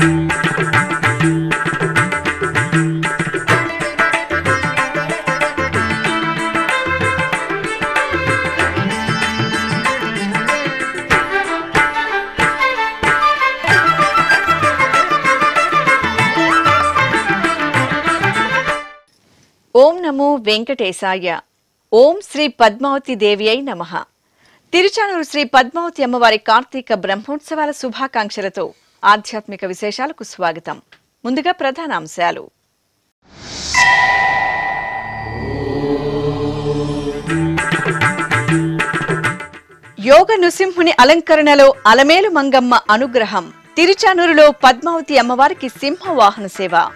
ఓం నమో వెంకటేశాయ. ఓం శ్రీ పద్మావతి దేవియై నమః. తిరుచానూరు శ్రీ పద్మావతి అమ్మవారి కార్తీక బ్రహ్మోత్సవాల శుభాకాంక్షలతో ఆధ్యాత్మిక విశేషాలకు స్వాగతం. ముందుగా ప్రధానాంశాలు. యోగ నృసింహుని అలంకరణలో అలమేలు మంగమ్మ అనుగ్రహం. తిరుచానూరులో పద్మావతి అమ్మవారికి సింహవాహన సేవ.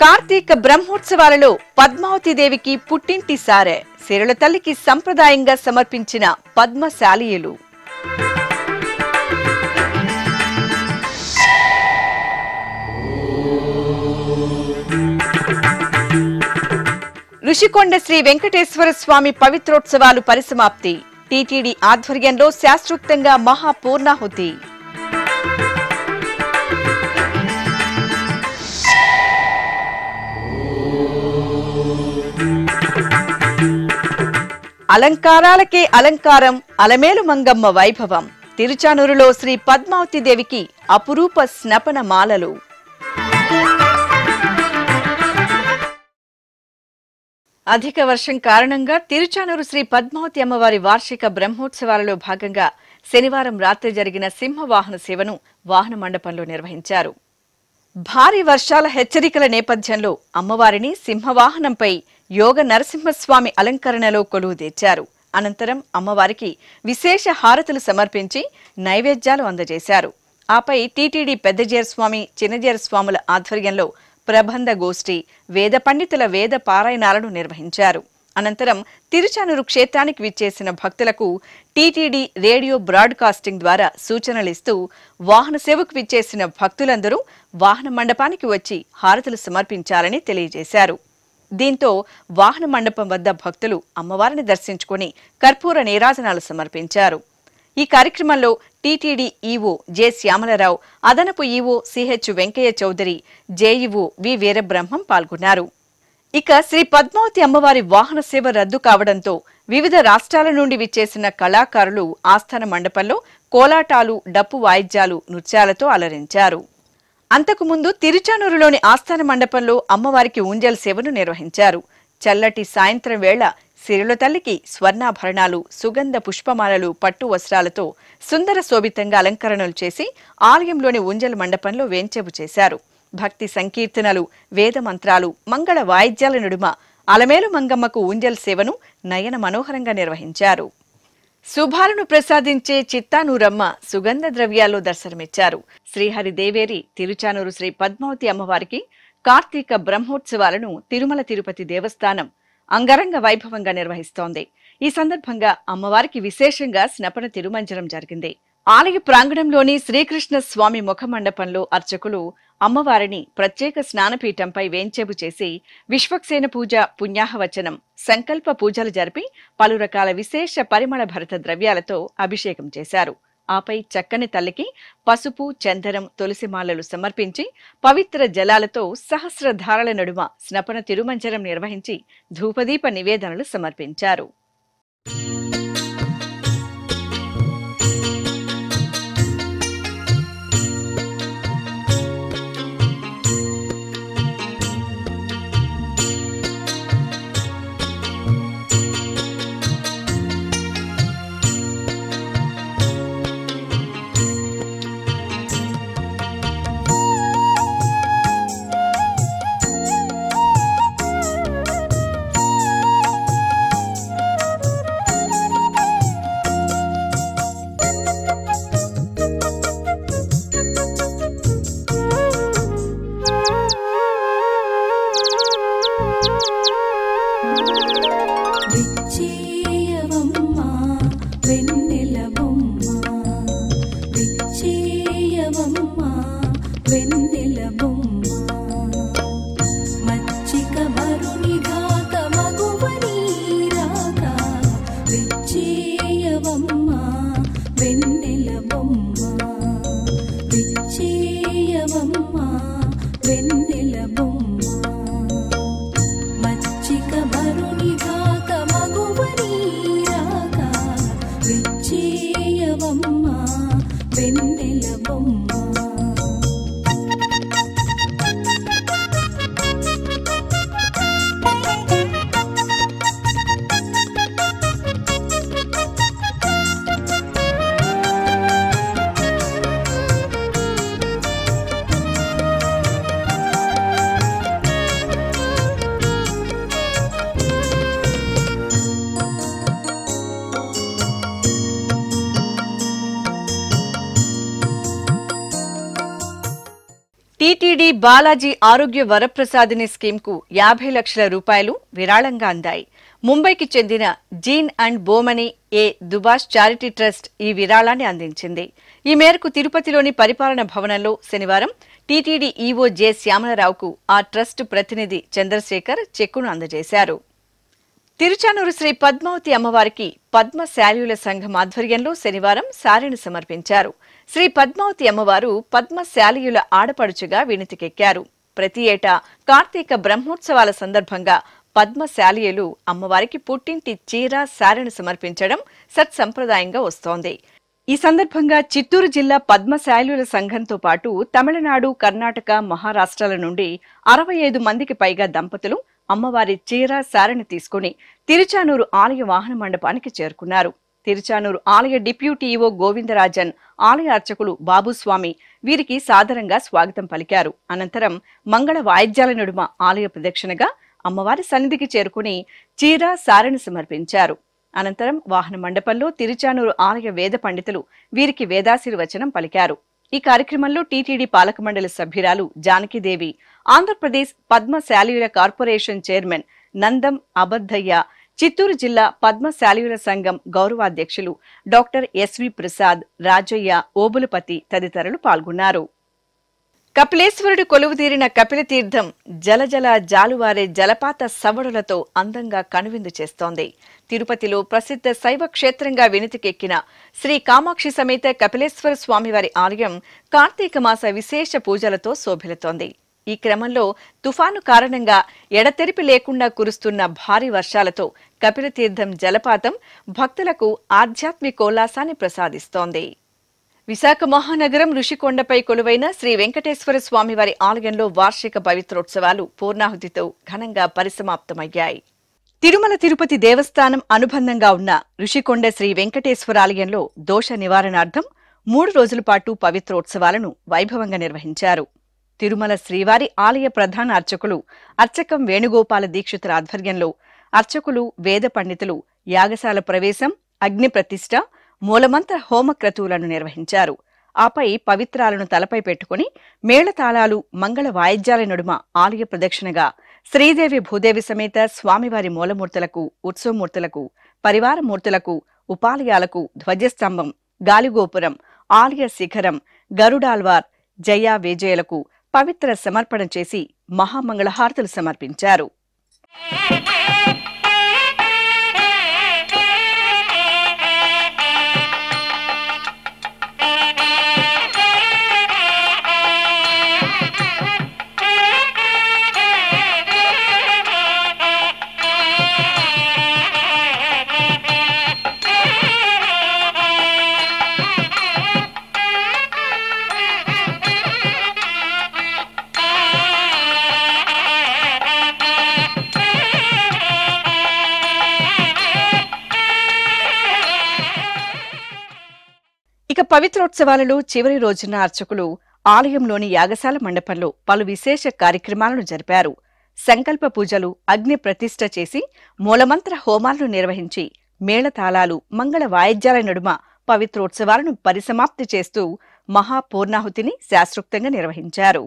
కార్తీక బ్రహ్మోత్సవాలలో పద్మావతి దేవికి పుట్టింటి సారె. సిరుల తల్లికి సంప్రదాయంగా సమర్పించిన పద్మశాలీయులు. ఋషికొండ శ్రీ వెంకటేశ్వర స్వామి పవిత్రోత్సవాలు పరిసమాప్తి. టీటీడీ ఆధ్వర్యంలో శాస్త్రోక్తంగా మహాపూర్ణాహుతి. అలంకారాలకే అలంకారం అలమేలు మంగమ్మ వైభవం. తిరుచానూరులో శ్రీ పద్మావతి దేవికి అపురూప స్నపన మాలలు. అధిక వర్షం కారణంగా తిరుచానూరు శ్రీ పద్మావతి అమ్మవారి వార్షిక బ్రహ్మోత్సవాలలో భాగంగా శనివారం రాత్రి జరిగిన సింహవాహన సేవను వాహన మండపంలో నిర్వహించారు. భారీ వర్షాల హెచ్చరికల నేపథ్యంలో అమ్మవారిని సింహవాహనంపై యోగ నరసింహస్వామి అలంకరణలో కొలువు తెచ్చారు. అనంతరం అమ్మవారికి విశేష హారతులు సమర్పించి నైవేద్యాలు అందజేశారు. ఆపై టీటీడీ పెద్దజేరస్వామి చిన్నజేరస్వాముల ఆధ్వర్యంలో ప్రబంధ గోష్ఠి, వేద పండితుల వేద పారాయణాలను నిర్వహించారు. అనంతరం తిరుచానూరు క్షేత్రానికి విచ్చేసిన భక్తులకు టీటీడీ రేడియో బ్రాడ్కాస్టింగ్ ద్వారా సూచనలిస్తూ వాహన సేవకు విచ్చేసిన భక్తులందరూ వాహన మండపానికి వచ్చి హారతులు సమర్పించాలని తెలియజేశారు. దీంతో వాహన మండపం వద్ద భక్తులు అమ్మవారిని దర్శించుకుని కర్పూర నీరాజనాలు సమర్పించారు. ఈ కార్యక్రమంలో టీటీడీ ఈవో జె శ్యామలరావు, అదనపు EO CH Venkaiah Chowdary, JEO V Veerabrahmam పాల్గొన్నారు. ఇక శ్రీ పద్మావతి అమ్మవారి వాహన సేవ రద్దు కావడంతో వివిధ రాష్ట్రాల నుండి విచ్చేసిన కళాకారులు ఆస్థాన మండపంలో కోలాటాలు, డప్పు వాయిద్యాలు, నృత్యాలతో అలరించారు. అంతకుముందు తిరుచానూరులోని ఆస్థాన మండపంలో అమ్మవారికి ఊంజల్ సేవను నిర్వహించారు. చల్లటి సాయంత్రం వేళ సిరుల తల్లికి స్వర్ణాభరణాలు, సుగంధ పుష్పమాలలు, పట్టు వస్త్రాలతో సుందర శోభితంగా అలంకరణలు చేసి ఆలయంలోని ఊంజల్ మండపంలో వేంచేపు చేశారు. భక్తి సంకీర్తనలు, వేద మంత్రాలు, మంగళ వాయిద్యాల నడుమ అలమేలు మంగమ్మకు ఊంజల్ సేవను నయన మనోహరంగా నిర్వహించారు. శుభాలను ప్రసాదించే చిత్తానూరమ్మ సుగంధ ద్రవ్యాల్లో దర్శనమిచ్చారు. శ్రీహరి దేవేరి తిరుచానూరు శ్రీ పద్మావతి అమ్మవారికి కార్తీక బ్రహ్మోత్సవాలను తిరుమల తిరుపతి దేవస్థానం అంగరంగ వైభవంగా నిర్వహిస్తోంది. ఈ సందర్భంగా అమ్మవారికి విశేషంగా స్నపన తిరుమంజనం జరిగింది. ఆలయ ప్రాంగణంలోని శ్రీకృష్ణ స్వామి ముఖ మండపంలో అర్చకులు అమ్మవారిని ప్రత్యేక స్నానపీఠంపై వేంచేపు చేసి విశ్వక్సేన పూజ, పుణ్యాహవచనం, సంకల్ప పూజలు జరిపి పలు రకాల విశేష పరిమళ భరిత ద్రవ్యాలతో అభిషేకం చేశారు. ఆపై చక్కని తల్లికి పసుపు, చందనం, తులసిమాలలు సమర్పించి పవిత్ర జలాలతో సహస్రధారల నడుమ స్నపన తిరుమంజనం నిర్వహించి ధూపదీప నివేదనలు సమర్పించారు. టీటీడీ బాలాజీ ఆరోగ్య వరప్రసాదిని స్కీమ్కు 50 లక్షల రూపాయలు విరాళంగా అందాయి. ముంబైకి చెందిన Jean and Bomani A Dubash charity trust ఈ విరాళాన్ని అందించింది. ఈ మేరకు తిరుపతిలోని పరిపాలన భవనంలో శనివారం టీటీడీ ఈవో జె శ్యామలరావుకు ఆ ట్రస్ట్ ప్రతినిధి చంద్రశేఖర్ చెక్కును అందజేశారు. తిరుచానూరు శ్రీ పద్మావతి అమ్మవారికి పద్మ శాల్యుల సంఘం ఆధ్వర్యంలో శనివారం సారెను సమర్పించారు. శ్రీ పద్మావతి అమ్మవారు పద్మ శాల్యుల ఆడపడుచుగా వినితికెక్కారు. ప్రతి ఏటా కార్తీక బ్రహ్మోత్సవాల సందర్భంగా పద్మ శాల్యులు అమ్మవారికి పుట్టింటి చీర సారెను సమర్పించడం సత్సంప్రదాయంగా వస్తోంది. ఈ సందర్భంగా చిత్తూరు జిల్లా పద్మ శాల్యుల సంఘంతో పాటు తమిళనాడు, కర్ణాటక, మహారాష్ట్రాల నుండి 65 మందికి పైగా దంపతులు అమ్మవారి చీర సారెను తీసుకుని తిరుచానూరు ఆలయ వాహన మండపానికి చేరుకున్నారు. తిరుచానూరు ఆలయ డిప్యూటీ ఈవో గోవిందరాజన్, ఆలయ అర్చకులు బాబుస్వామి వీరికి సాదరంగా స్వాగతం పలికారు. అనంతరం మంగళ వాయిద్యాల నడుమ ఆలయ ప్రదక్షిణగా అమ్మవారి సన్నిధికి చేరుకుని చీర సారెను సమర్పించారు. అనంతరం వాహన మండపంలో తిరుచానూరు ఆలయ వేద పండితులు వీరికి వేదాశీర్వచనం పలికారు. ఈ కార్యక్రమంలో టీటీడీ పాలక మండలి సభ్యురాలు జానకిదేవి, ఆంధ్రప్రదేశ్ పద్మ శాల్యుల కార్పొరేషన్ చైర్మన్ నందం అబద్దయ్య, చిత్తూరు జిల్లా పద్మ శాల్యుల సంఘం గౌరవాధ్యక్షులు డాక్టర్ ఎస్వి ప్రసాద్, రాజయ్య, ఓబులపతి తదితరులు పాల్గొన్నారు. కపిలేశ్వరుడు కొలువుతీరిన కపిలతీర్థం జలజల జాలువారే జలపాత సవడులతో అందంగా కనువిందు చేస్తోంది. తిరుపతిలో ప్రసిద్ధ శైవ క్షేత్రంగా వినితికెక్కిన శ్రీ కామాక్షి సమేత కపిలేశ్వర స్వామివారి ఆలయం కార్తీక మాస విశేష పూజలతో శోభిల్లుతోంది. ఈ క్రమంలో తుఫాను కారణంగా ఎడతెరిపి లేకుండా కురుస్తున్న భారీ వర్షాలతో కపిలతీర్థం జలపాతం భక్తులకు ఆధ్యాత్మికోల్లాసాన్ని ప్రసాదిస్తోంది. విశాఖ మహానగరం ఋషికొండపై కొలువైన శ్రీ వెంకటేశ్వర స్వామివారి ఆలయంలో వార్షిక పవిత్రోత్సవాలు పూర్ణాహుతితో ఘనంగా పరిసమాప్తమయ్యాయి. తిరుమల తిరుపతి దేవస్థానం అనుబంధంగా ఉన్న ఋషికొండ శ్రీ వెంకటేశ్వర ఆలయంలో దోష నివారణార్థం 3 రోజుల పాటు పవిత్రోత్సవాలను వైభవంగా నిర్వహించారు. తిరుమల శ్రీవారి ఆలయ ప్రధాన అర్చకులు అర్చకం వేణుగోపాల దీక్షితుల ఆధ్వర్యంలో అర్చకులు, వేద పండితులు యాగశాల ప్రవేశం, అగ్ని ప్రతిష్ఠ, మూలమంత్ర హోమక్రతువులను నిర్వహించారు. ఆపై పవిత్రాలను తలపై పెట్టుకుని మేళతాళాలు, మంగళ వాయిద్యాల నడుమ ఆలయ ప్రదక్షిణగా శ్రీదేవి భూదేవి సమేత స్వామివారి మూలమూర్తులకు, ఉత్సవమూర్తులకు, పరివారమూర్తులకు, ఉపాలయాలకు ధ్వజస్తంభం, గాలిగోపురం, ఆలయ శిఖరం, గరుడాల్వార్, జయ వేజయులకు పవిత్ర సమర్పణ చేసి మహామంగళహారతులు సమర్పించారు. ఇక పవిత్రోత్సవాలలో చివరి రోజున అర్చకులు ఆలయంలోని యాగశాల మండపంలో పలు విశేష కార్యక్రమాలను జరిపారు. సంకల్ప పూజలు, అగ్ని ప్రతిష్ఠ చేసి మూలమంత్ర హోమాలను నిర్వహించి మేళతాళాలు, మంగళ వాయిద్యాల నడుమ పవిత్రోత్సవాలను పరిసమాప్తి చేస్తూ మహాపూర్ణాహుతిని శాస్త్రోక్తంగా నిర్వహించారు.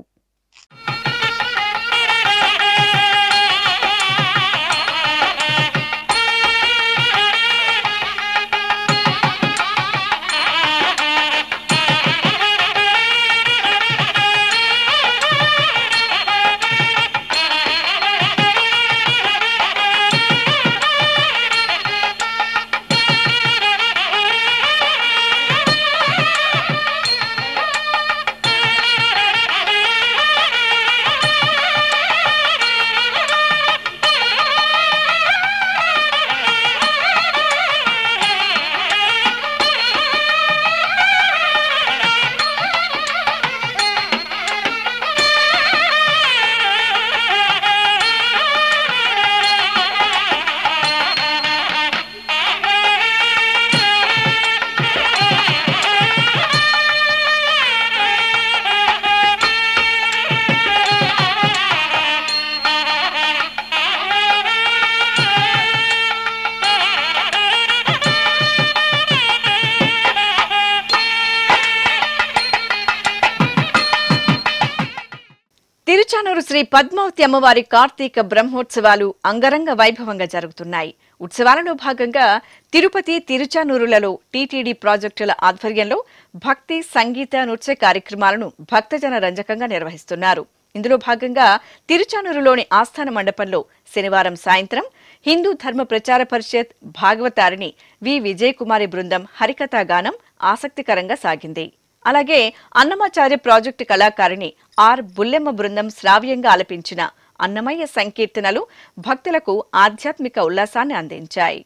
శ్రీ పద్మావతి అమ్మవారి కార్తీక బ్రహ్మోత్సవాలు అంగరంగ వైభవంగా జరుగుతున్నాయి. ఉత్సవాలలో భాగంగా తిరుపతి, తిరుచానూరులలో టీటీడీ ప్రాజెక్టుల ఆధ్వర్యంలో భక్తి, సంగీత, నృత్య కార్యక్రమాలను భక్తజన రంజకంగా నిర్వహిస్తున్నారు. ఇందులో భాగంగా తిరుచానూరులోని ఆస్థాన మండపంలో శనివారం సాయంత్రం హిందూ ధర్మ ప్రచార పరిషత్ భాగవతారిణి వి విజయకుమారి బృందం హరికథా గానం ఆసక్తికరంగా సాగింది. అలాగే అన్నమాచార్య ప్రాజెక్టు కళాకారిణి ఆర్ బుల్లెమ్మ బృందం శ్రావ్యంగా ఆలపించిన అన్నమయ్య సంకీర్తనలు భక్తులకు ఆధ్యాత్మిక ఉల్లాసాన్ని అందించాయి.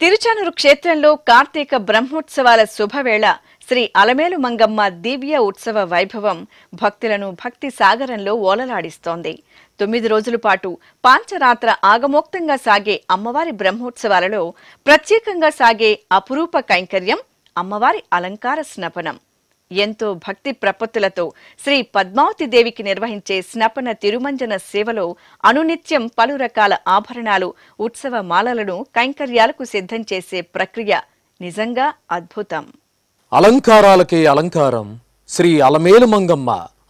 తిరుచానూరు క్షేత్రంలో కార్తీక బ్రహ్మోత్సవాల శుభవేళ శ్రీ అలమేలు మంగమ్మ దివ్య ఉత్సవ వైభవం భక్తులను భక్తి సాగరంలో ఓలలాడిస్తోంది. 9 రోజుల పాటు పాంచరాత్ర ఆగమోక్తంగా సాగే అమ్మవారి బ్రహ్మోత్సవాలలో ప్రత్యేకంగా సాగే అపురూప కైంకర్యం అమ్మవారి అలంకార స్నపనం. ఎంతో భక్తి ప్రపత్తులతో శ్రీ పద్మావతి దేవికి నిర్వహించే స్నపన తిరుమంజన సేవలో అనునిత్యం పలు రకాల ఆభరణాలు, ఉత్సవ మాలలను కైంకర్యాలకు సిద్ధం చేసే ప్రక్రియ నిజంగా అద్భుతం. అలంకారాలకే అలంకారం శ్రీ అలమేలు మంగమ్మ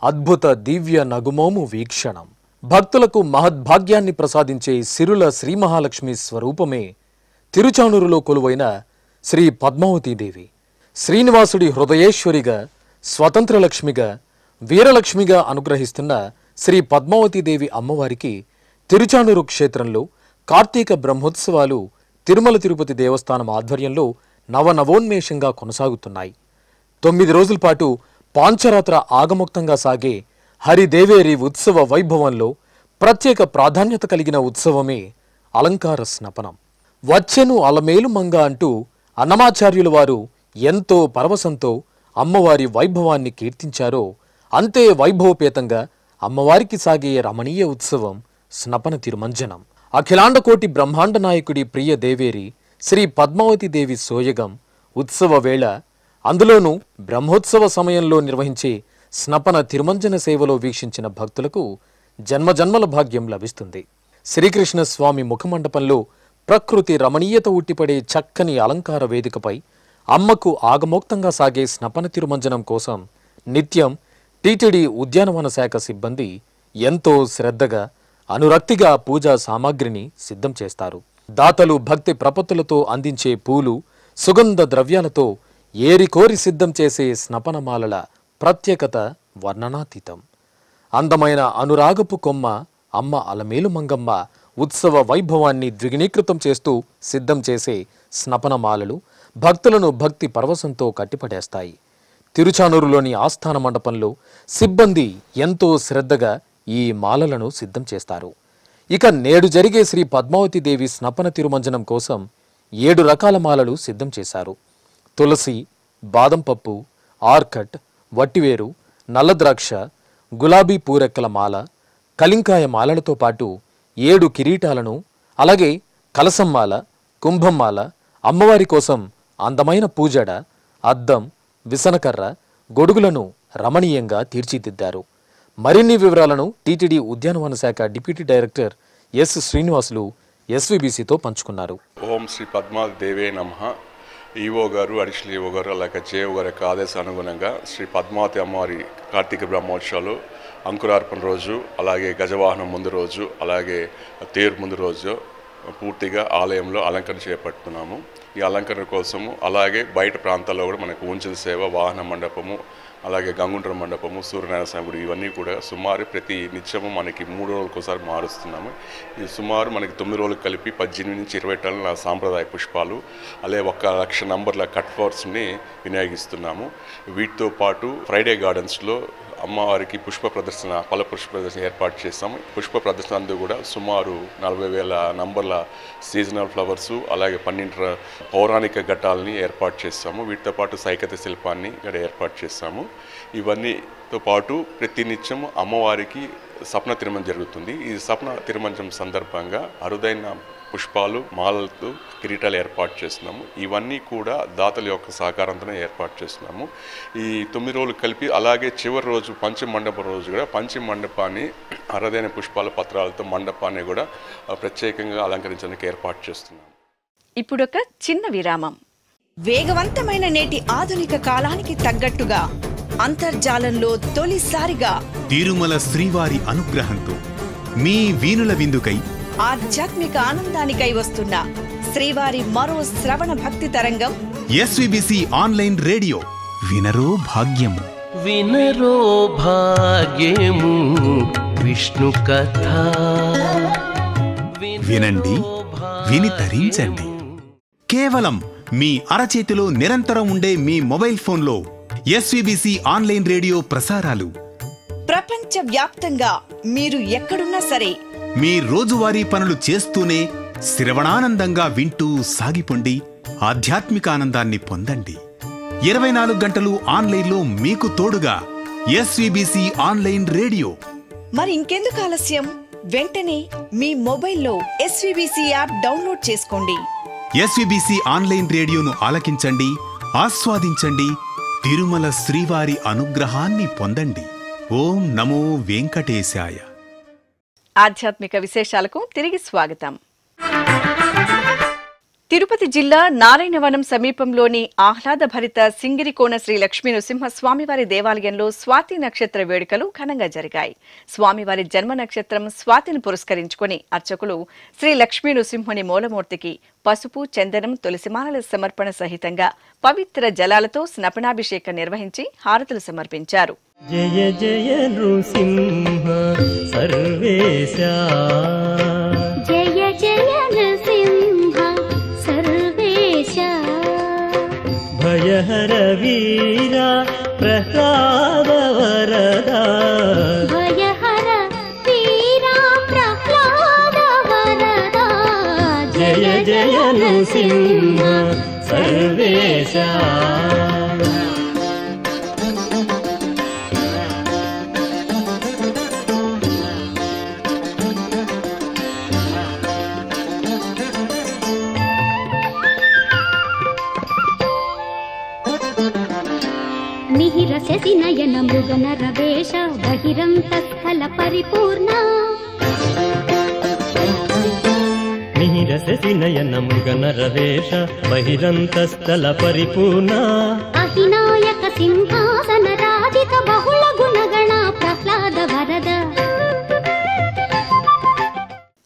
అద్భుత దివ్య నగుమోము వీక్షణం. భక్తులకు మహద్భాగ్యాన్ని ప్రసాదించే సిరుల శ్రీ మహాలక్ష్మి స్వరూపమే తిరుచానూరులో కొలువైన శ్రీ పద్మావతీదేవి. శ్రీనివాసుడి హృదయేశ్వరిగా, స్వతంత్రలక్ష్మిగా, వీరలక్ష్మిగా అనుగ్రహిస్తున్న శ్రీ పద్మావతీదేవి అమ్మవారికి తిరుచానూరు క్షేత్రంలో కార్తీక బ్రహ్మోత్సవాలు తిరుమల తిరుపతి దేవస్థానం ఆధ్వర్యంలో నవనవోన్మేషంగా కొనసాగుతున్నాయి. 9 రోజుల పాటు పాంచరాత్ర ఆగమోక్తంగా సాగే హరిదేవేరి ఉత్సవ వైభవంలో ప్రత్యేక ప్రాధాన్యత కలిగిన ఉత్సవమే అలంకార స్నపనం. వచ్చెను అలమేలు మంగ అంటూ అన్నమాచార్యుల వారు ఎంతో పరవశంతో అమ్మవారి వైభవాన్ని కీర్తించారో అంతే వైభవపేతంగా అమ్మవారికి సాగే రమణీయ ఉత్సవం స్నపన తిరుమంజనం. అఖిలాండకోటి బ్రహ్మాండ నాయకుడి ప్రియ దేవేరి శ్రీ పద్మావతీదేవి సోయగం ఉత్సవ వేళ, అందులోనూ బ్రహ్మోత్సవ సమయంలో నిర్వహించే స్నపన తిరుమంజన సేవలో వీక్షించిన భక్తులకు జన్మజన్మల భాగ్యం లభిస్తుంది. శ్రీకృష్ణ స్వామి ముఖమండపంలో ప్రకృతి రమణీయత ఉట్టిపడే చక్కని అలంకార వేదికపై అమ్మకు ఆగమోక్తంగా సాగే స్నపన తిరుమంజనం కోసం నిత్యం టీటీడీ ఉద్యానవన శాఖ సిబ్బంది ఎంతో శ్రద్ధగా, అనురక్తిగా పూజా సామాగ్రిని సిద్ధం చేస్తారు. దాతలు భక్తి ప్రపత్తులతో అందించే పూలు, సుగంధ ద్రవ్యాలతో ఏరికోరి సిద్ధం చేసే స్నపనమాలల ప్రత్యేకత వర్ణనాతీతం. అందమైన అనురాగపు కొమ్మ అమ్మ అలమేలు మంగమ్మ ఉత్సవ వైభవాన్ని ద్విగుణీకృతం చేస్తూ సిద్ధం చేసే స్నపనమాలలు భక్తులను భక్తి పరవశంతో కట్టిపడేస్తాయి. తిరుచానూరులోని ఆస్థాన మండపంలో సిబ్బంది ఎంతో శ్రద్ధగా ఈ మాలలను సిద్ధం చేస్తారు. ఇక నేడు జరిగే శ్రీ పద్మావతీదేవి స్నపన తిరుమంజనం కోసం 7 రకాల మాలలు సిద్ధం చేశారు. తులసి, బాదం పప్పు, ఆర్కట్, వట్టివేరు, నల్లద్రాక్ష, గులాబీ పూరెక్కల మాల, కలింకాయ మాలలతో పాటు 7 కిరీటాలను, అలాగే కలసంమాల, కుంభంమాల, అమ్మవారి కోసం అందమైన పూజడ, అద్దం, విసనకర్ర, గొడుగులను రమణీయంగా తీర్చిదిద్దారు. మరిన్ని వివరాలను టీటీడీ ఉద్యానవన శాఖ డిప్యూటీ డైరెక్టర్ ఎస్ శ్రీనివాసులు ఎస్వీబీసీతో పంచుకున్నారు. ఓం శ్రీ పద్మావతీదేవే నమః. ఈఓ గారు, అడిషనల్ ఈఓ గారు, అలాగే జేఓ గారి యొక్క ఆదేశానుగుణంగా శ్రీ పద్మావతి అమ్మవారి కార్తీక బ్రహ్మోత్సవాలు అంకురార్పణ రోజు, అలాగే గజవాహనం ముందు రోజు, అలాగే తేరు ముందు రోజు పూర్తిగా ఆలయంలో అలంకరణ చేపడుతున్నాము. ఈ అలంకరణ కోసము అలాగే బయట ప్రాంతాల్లో కూడా మనకు ఉంచుల సేవ, వాహన మండపము, అలాగే గంగుండ్ర మండపము, సూర్యనారాయణ స్వామి గుడి, ఇవన్నీ కూడా సుమారు ప్రతి నిత్యము మనకి 3 రోజులకోసారి మారుస్తున్నాము. ఇది సుమారు మనకి 9 రోజులు కలిపి 18 నుంచి 20 టన్నుల సాంప్రదాయ పుష్పాలు, అలాగే 1,00,000 నంబర్ల కట్ ఫ్లవర్స్ని వినియోగిస్తున్నాము. వీటితో పాటు ఫ్రైడే గార్డెన్స్లో అమ్మవారికి పుష్ప ప్రదర్శన, పళ్ళ పుష్ప ప్రదర్శన ఏర్పాటు చేస్తాము. పుష్ప ప్రదర్శన అందు కూడా సుమారు 40,000 నంబర్ల సీజనల్ ఫ్లవర్స్, అలాగే 12 పౌరాణిక ఘట్టాలని ఏర్పాటు చేస్తాము. వీటితో పాటు సైకత శిల్పాన్ని ఇక్కడ ఏర్పాటు చేస్తాము. ఇవన్నీతో పాటు ప్రతినిత్యం అమ్మవారికి సప్న తిరుమంజనం జరుగుతుంది. ఈ సప్న తిరుమంజనం సందర్భంగా అరుదైన పుష్పాలు, మాలలతో కిరీటాలు ఏర్పాటు చేస్తున్నాము. ఇవన్నీ కూడా దాతల యొక్క సహకారంతోనే ఏర్పాటు చేస్తున్నాము. ఈ 9 రోజులు కలిపి, అలాగే చివరి రోజు పంచమండపం రోజు కూడా పంచమండపాన్ని అరుదైన పుష్పాల పత్రాలతో మండపాన్ని కూడా ప్రత్యేకంగా అలంకరించడానికి ఏర్పాటు చేస్తున్నాము. ఇప్పుడొక చిన్న విరామం. వేగవంతమైన నేటి ఆధునిక కాలానికి తగ్గట్టుగా అంతర్జాలంలో తొలిసారిగా తిరుమల శ్రీవారి అనుగ్రహంతో మీ వీనుల విందుకై ఆధ్యాత్మిక ఆనందానికై వస్తున్న శ్రీవారి మరో శ్రవణ భక్తి తరంగం ఎస్విబిసి ఆన్లైన్ రేడియో. వినరో భాగ్యము, వినరో భాగ్యము విష్ణు కథ. వినండి, విని తరించండి. కేవలం మీ అరచేతిలో నిరంతరం ఉండే మీ మొబైల్ ఫోన్లో ఎస్విబిసి ఆన్లైన్ రేడియో ప్రసారాలు ప్రపంచ వ్యాప్తంగా మీరు ఎక్కడున్నా సరే మీ రోజువారీ పనులు చేస్తూనే శ్రవణానందంగా వింటూ సాగిపోండి, ఆధ్యాత్మిక ఆనందాన్ని పొందండి. 24 గంటలు ఆన్లైన్లో మీకు తోడుగా ఎస్విబిసి ఆన్లైన్ రేడియో. మరి ఇంకెందుకు ఆలస్యం? వెంటనే మీ మొబైల్లో ఎస్విబిసి యాప్ డౌన్లోడ్ చేసుకోండి. ఎస్విబిసి ఆన్లైన్ రేడియోను ఆలకించండి, ఆస్వాదించండి, తిరుమల శ్రీవారి అనుగ్రహాన్ని పొందండి. ఓం నమో వెంకటేశాయ. ఆధ్యాత్మిక విశేషాలకు తిరిగి స్వాగతం. తిరుపతి జిల్లా నారాయణవనం సమీపంలోని ఆహ్లాదభరిత సింగిరికోన శ్రీ లక్ష్మీ నృసింహ స్వామివారి దేవాలయంలో స్వాతి నక్షత్ర వేడుకలు ఘనంగా జరిగాయి. స్వామివారి జన్మ నక్షత్రం స్వాతిని పురస్కరించుకుని అర్చకులు శ్రీ లక్ష్మీ నృసింహుని మూలమూర్తికి పసుపు, చందనం, తులసిమాలల సమర్పణ సహితంగా పవిత్ర జలాలతో స్నపనాభిషేకం నిర్వహించి హారతులు సమర్పించారు. జయ జయ నృసింహ సర్వేశ, జయ జయ నృసింహ సర్వేశ, భయహర వీర ప్రహ్లాద వరద, భయహర వీర ప్రహ్లాద వరద, జయ జయ నృసింహ సర్వేశ. మిహిరసి నయన మృగన రవేశ, బహిరంతస్థల పరిపూర్ణ, మిహిరసి నయన మృగన రవేశ, బహిరంతస్థల పరిపూర్ణ, అహినాయక సింహాసన రాజిత బహుళ గుణగణ ప్రహ్లాద వరద.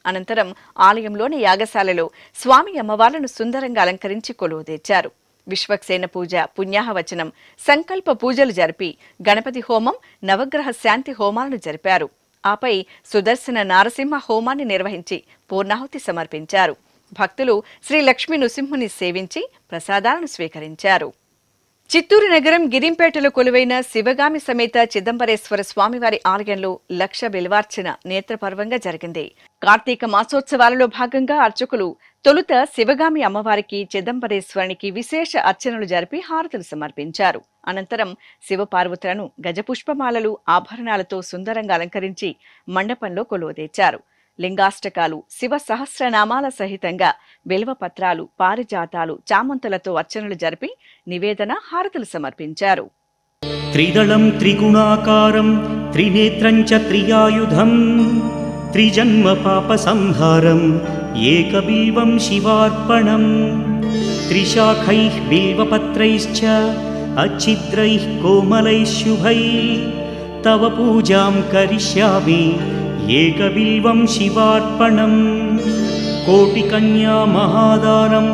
అనంతరం ఆలయంలోని యాగశాలలో స్వామి అమ్మవార్లను సుందరంగా అలంకరించి కొలువు తెచ్చారు. విశ్వక్సేన పూజ, పుణ్యాహవచనం, సంకల్ప పూజలు జరిపి గణపతి హోమం, నవగ్రహ శాంతి హోమాలను జరిపారు. ఆపై సుదర్శన నారసింహ హోమాన్ని నిర్వహించి పూర్ణాహుతి సమర్పించారు. భక్తులు శ్రీ లక్ష్మీ నృసింహుని సేవించి ప్రసాదాలను స్వీకరించారు. చిత్తూరు నగరం గిరింపేటలో కొలువైన శివగామి సమేత చిదంబరేశ్వర స్వామివారి ఆలయంలో లక్ష బిల్వార్చన నేత్రపర్వంగా జరిగింది. కార్తీక మాసోత్సవాలలో భాగంగా అర్చకులు తొలుత శివగామి అమ్మవారికి, చిదంబరేశ్వరునికి విశేష అర్చనలు జరిపి హారతులు సమర్పించారు. అనంతరం శివపార్వతులను గజపుష్పమాలలు, ఆభరణాలతో సుందరంగా అలంకరించి మండపంలో కొలువుదీర్చారు. లింగాష్టకాలు, శివ సహస్రనామాల సహితంగా బిల్వపత్రాలు, పారిజాతాలు, చామంతులతో అర్చనలు జరిపి నివేదన, హారతులు సమర్పించారు. త్రిదళం త్రిగుణాకారం త్రినేత్రం చ త్రియాయుధం త్రిజన్మ పాప సంహారం ఏకబిల్వం శివార్పణం త్రిశాఖైః బిల్వపత్రైశ్చ అచ్ఛిద్రైః కోమలైః శుభైః తవ పూజాం కరిష్యామి ఏకబిల్వం శివార్పణం కోటికన్యా మహాదానం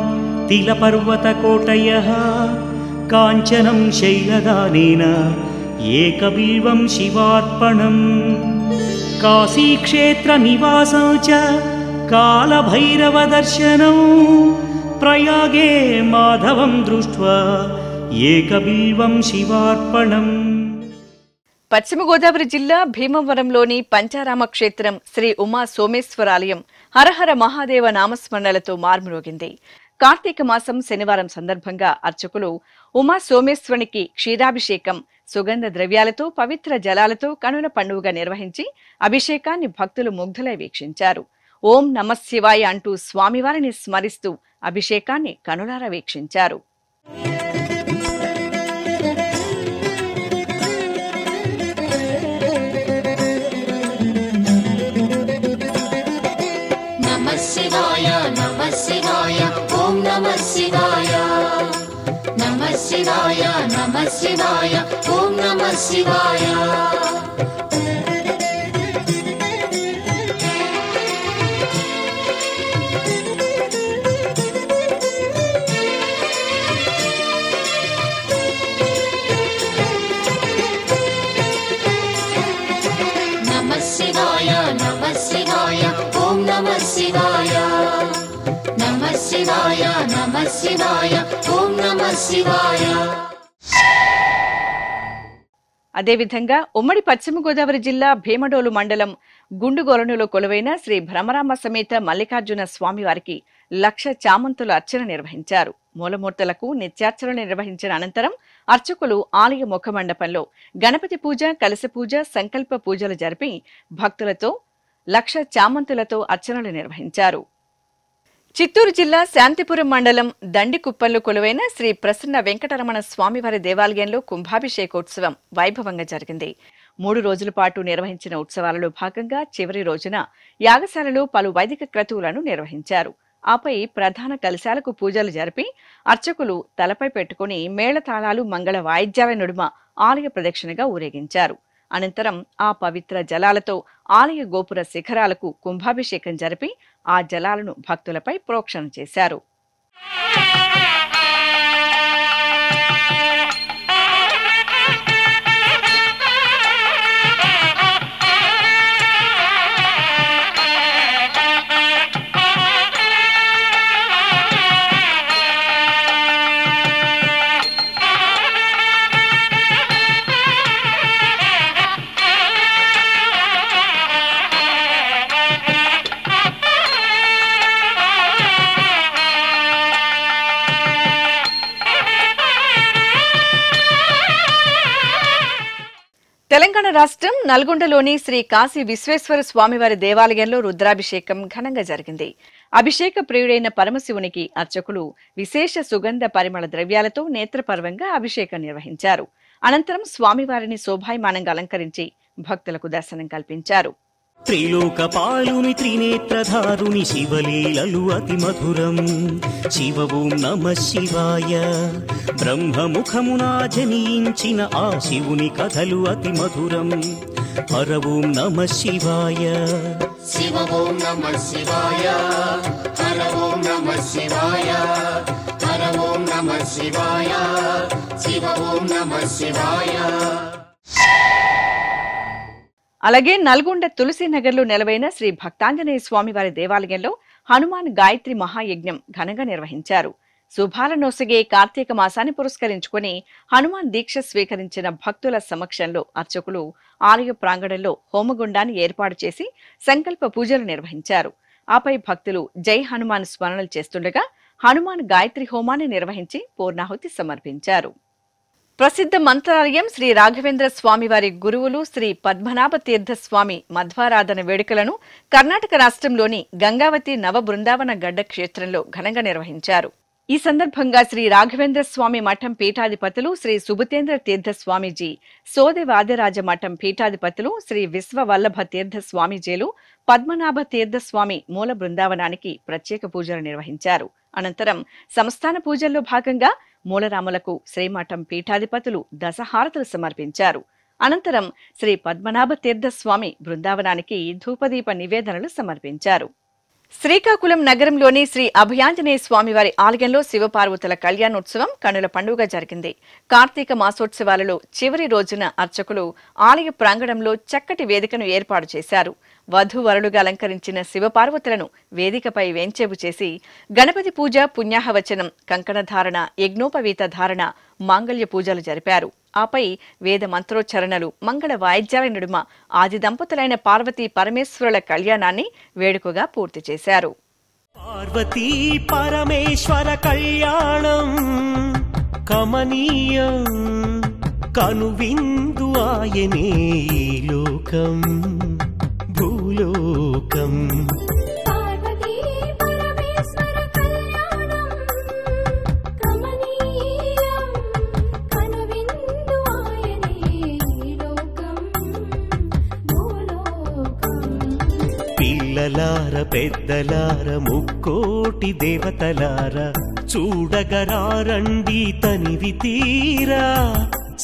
తిలపర్వతకోటయః కాంచనం శైలదానేన ఏకబిల్వం శివార్పణం కాశీక్షేత్ర నివాసం చ కాలభైరవ దర్శనం ప్రయాగే మాధవం దృష్ట్వా ఏకబిల్వం శివార్పణం. పశ్చిమ గోదావరి జిల్లా భీమవరంలోని పంచారామ క్షేత్రం శ్రీ ఉమా సోమేశ్వరాలయం హరహర మహాదేవ నామస్మరణలతో మార్మురోగింది. కార్తీక మాసం శనివారం సందర్భంగా అర్చకులు ఉమా సోమేశ్వరునికి క్షీరాభిషేకం, సుగంధ ద్రవ్యాలతో, పవిత్ర జలాలతో కనుల పండుగగా నిర్వహించి అభిషేకాన్ని భక్తులు ముగ్ధులై వీక్షించారు. ఓం నమఃశివాయ అంటూ స్వామివారిని స్మరిస్తూ అభిషేకాన్ని కనులారా వీక్షించారు. నమః శివాయ ఓం నమః శివాయ నమః శివాయ నమః శివాయ ఓం నమః శివాయ. నమః శివాయ నమః శివాయ ఓం నమః శివాయ. నమః శివాయ నమః శివాయ ఓం నమః శివాయ. అదేవిధంగా ఉమ్మడి పశ్చిమ గోదావరి జిల్లా భీమడోలు మండలం గుండుగొలనులో కొలువైన శ్రీ భ్రమరామ సమేత మల్లికార్జున స్వామివారికి 1,00,000 చామంతుల అర్చన నిర్వహించారు. మూలమూర్తులకు నిత్యార్చనలు నిర్వహించిన అనంతరం అర్చకులు ఆలయ ముఖ మండపంలో గణపతి పూజ, కలశ పూజ, సంకల్ప పూజలు జరిపి భక్తులతో 1,00,000 చామంతులతో అర్చనలు నిర్వహించారు. చిత్తూరు జిల్లా శాంతిపురం మండలం దండికుప్పల్లో కొలువైన శ్రీ ప్రసన్న వెంకటరమణ స్వామివారి దేవాలయంలో కుంభాభిషేకోత్సవం వైభవంగా జరిగింది. 3 రోజుల పాటు నిర్వహించిన ఉత్సవాలలో భాగంగా చివరి రోజున యాగశాలలో పలు వైదిక క్రతువులను నిర్వహించారు. ఆపై ప్రధాన కలశాలకు పూజలు జరిపి అర్చకులు తలపై పెట్టుకుని మేళతాళాలు, మంగళ వాయిద్యాల నడుమ ఆలయ ప్రదక్షిణగా ఊరేగించారు. అనంతరం ఆ పవిత్ర జలాలతో ఆలయ గోపుర శిఖరాలకు కుంభాభిషేకం జరిపి ఆ జలాలను భక్తులపై ప్రోక్షణ చేశారు. తెలంగాణ రాష్ట్రం నల్గొండలోని శ్రీ కాశీ విశ్వేశ్వర స్వామివారి దేవాలయంలో రుద్రాభిషేకం ఘనంగా జరిగింది. అభిషేక ప్రియుడైన పరమశివునికి అర్చకులు విశేష సుగంధ పరిమళ ద్రవ్యాలతో నేత్రపర్వంగా అభిషేకం నిర్వహించారు. అనంతరం స్వామివారిని శోభాయమానంగా అలంకరించి భక్తులకు దర్శనం కల్పించారు. త్రిలోకపాలుని త్రినేత్రధారుని శివలీలలు అతి మధురం. శివ ఓం నమః శివాయ. బ్రహ్మముఖమునా జనించిన ఆ శివుని కథలు అతి మధురం. హర ఓం నమః శివాయ. శివ ఓం నమః శివాయ. హర ఓం నమః శివాయ. హర ఓం నమః శివాయ. శివ ఓం నమః శివాయ. అలాగే నల్గొండ తులసీనగర్లో నెలవైన శ్రీ భక్తాంజనేయ స్వామివారి దేవాలయంలో హనుమాన్ గాయత్రి మహాయజ్ఞం ఘనంగా నిర్వహించారు. శుభాల నొసగే కార్తీక మాసాన్ని పురస్కరించుకుని హనుమాన్ దీక్ష స్వీకరించిన భక్తుల సమక్షంలో అర్చకులు ఆలయ ప్రాంగణంలో హోమగుండాన్ని ఏర్పాటు చేసి సంకల్ప పూజలు నిర్వహించారు. ఆపై భక్తులు జై హనుమాన్ స్మరణలు చేస్తుండగా హనుమాన్ గాయత్రి హోమాన్ని నిర్వహించి పూర్ణాహుతి సమర్పించారు. ప్రసిద్ధ మంత్రాలయం శ్రీ రాఘవేంద్ర స్వామివారి గురువులు శ్రీ పద్మనాభ తీర్థ స్వామి మధ్వారాధన వేడుకలను కర్ణాటక రాష్ట్రంలోని గంగావతి నవ బృందావన గడ్డ క్షేత్రంలో ఘనంగా నిర్వహించారు. ఈ సందర్భంగా శ్రీ రాఘవేంద్ర స్వామి మఠం పీఠాధిపతులు శ్రీ సుబుతేంద్ర తీర్థ స్వామీజీ, సోదె వాదిరాజ మఠం పీఠాధిపతులు శ్రీ విశ్వవల్లభ తీర్థ స్వామీజీలు పద్మనాభ తీర్థ స్వామి మూల బృందావనానికి ప్రత్యేక పూజలు నిర్వహించారు. అనంతరం సంస్థాన పూజల్లో భాగంగా మూలరాములకు శ్రీమఠం పీఠాధిపతులు దశహారతులు సమర్పించారు. అనంతరం శ్రీ పద్మనాభ తీర్థ స్వామి బృందావనానికి ధూపదీప నివేదనలు సమర్పించారు. శ్రీకాకుళం నగరంలోని శ్రీ అభయాంజనేయ స్వామివారి ఆలయంలో శివపార్వతుల కళ్యాణోత్సవం కన్నుల పండుగ జరిగింది. కార్తీక మాసోత్సవాలలో చివరి రోజున అర్చకులు ఆలయ ప్రాంగణంలో చక్కటి వేదికను ఏర్పాటు చేశారు. వధూవరులుగా అలంకరించిన శివపార్వతులను వేదికపై వేంచేపు చేసి గణపతి పూజ, పుణ్యాహవచనం, కంకణధారణ, యజ్ఞోపవీత ధారణ, మాంగళ్య పూజలు జరిపారు. ఆపై వేద మంత్రోచ్చరణలు, మంగళ వాయిద్యాల నడుమ ఆది దంపతులైన పార్వతీ పరమేశ్వరుల కళ్యాణాన్ని వేడుకగా పూర్తి చేశారు. పార్వతీ పరమేశ్వర కళ్యాణం కమనీయం, కనువిందు ఆయనే లోకం భూలోకం. పిల్లలార పెద్దలార ముక్కోటి దేవతలార చూడగరారండి తనివి తీరా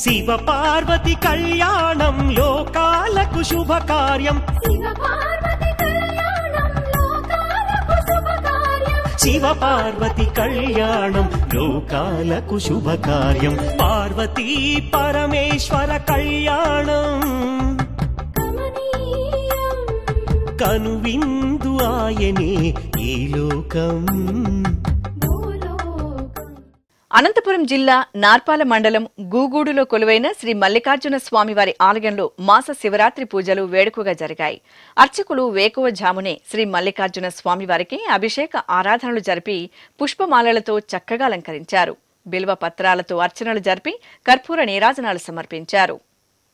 శివ పార్వతి కళ్యాణం లోకాలకు శుభకార్యం శివ పార్వతి కళ్యాణం లోకాలకు శుభకార్యం పార్వతీ పరమేశ్వర కళ్యాణం కనువిందు ఆయనే ఈ లోకం. అనంతపురం జిల్లా నార్పాల మండలం గూగూడులో కొలువైన శ్రీ మల్లికార్జున స్వామివారి ఆలయంలో మాస శివరాత్రి పూజలు వేడుకగా జరిగాయి. అర్చకులు వేకువజామునే శ్రీ మల్లికార్జున స్వామివారికి అభిషేక ఆరాధనలు జరిపి పుష్పమాలలతో చక్కగా అలంకరించారు. బిల్వ పత్రాలతో అర్చనలు జరిపి కర్పూర నీరాజనాలు సమర్పించారు.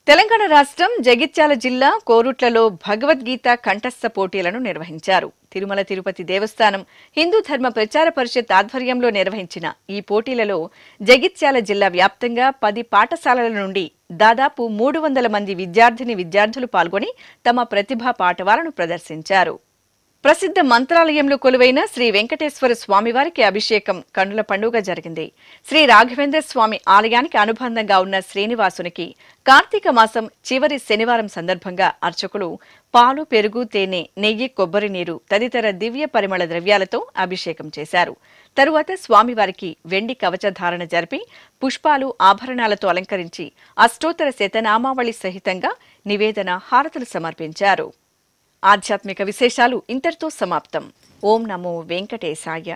తెలంగాణ రాష్ట్రం జగిత్యాల జిల్లా కోరుట్లలో భగవద్గీత కంఠస్థ పోటీలను నిర్వహించారు. తిరుమల తిరుపతి దేవస్థానం హిందూ ధర్మ ప్రచార పరిషత్ ఆధ్వర్యంలో నిర్వహించిన ఈ పోటీలలో జగిత్యాల జిల్లా వ్యాప్తంగా 10 పాఠశాలల నుండి దాదాపు 300 మంది విద్యార్థులు పాల్గొని తమ ప్రతిభా పాటవాలను ప్రదర్శించారు. ప్రసిద్ధ మంత్రాలయంలో కొలువైన శ్రీ వెంకటేశ్వర స్వామివారికి అభిషేకం కన్నుల పండుగ జరిగింది. శ్రీ రాఘవేంద్ర స్వామి ఆలయానికి అనుబంధంగా ఉన్న శ్రీనివాసునికి కార్తీక మాసం చివరి శనివారం సందర్భంగా అర్చకులు పాలు, పెరుగు, తేనె, నెయ్యి, కొబ్బరి నీరు తదితర దివ్య పరిమళ ద్రవ్యాలతో అభిషేకం చేశారు. తరువాత స్వామివారికి వెండి కవచధారణ జరిపి పుష్పాలు, ఆభరణాలతో అలంకరించి అష్టోత్తర శతనామావళి సహితంగా నివేదన, హారతులు సమర్పించారు. ఆధ్యాత్మిక విశేషాలు ఇంతటితో సమాప్తం. ఓం నమో వెంకటేశాయ.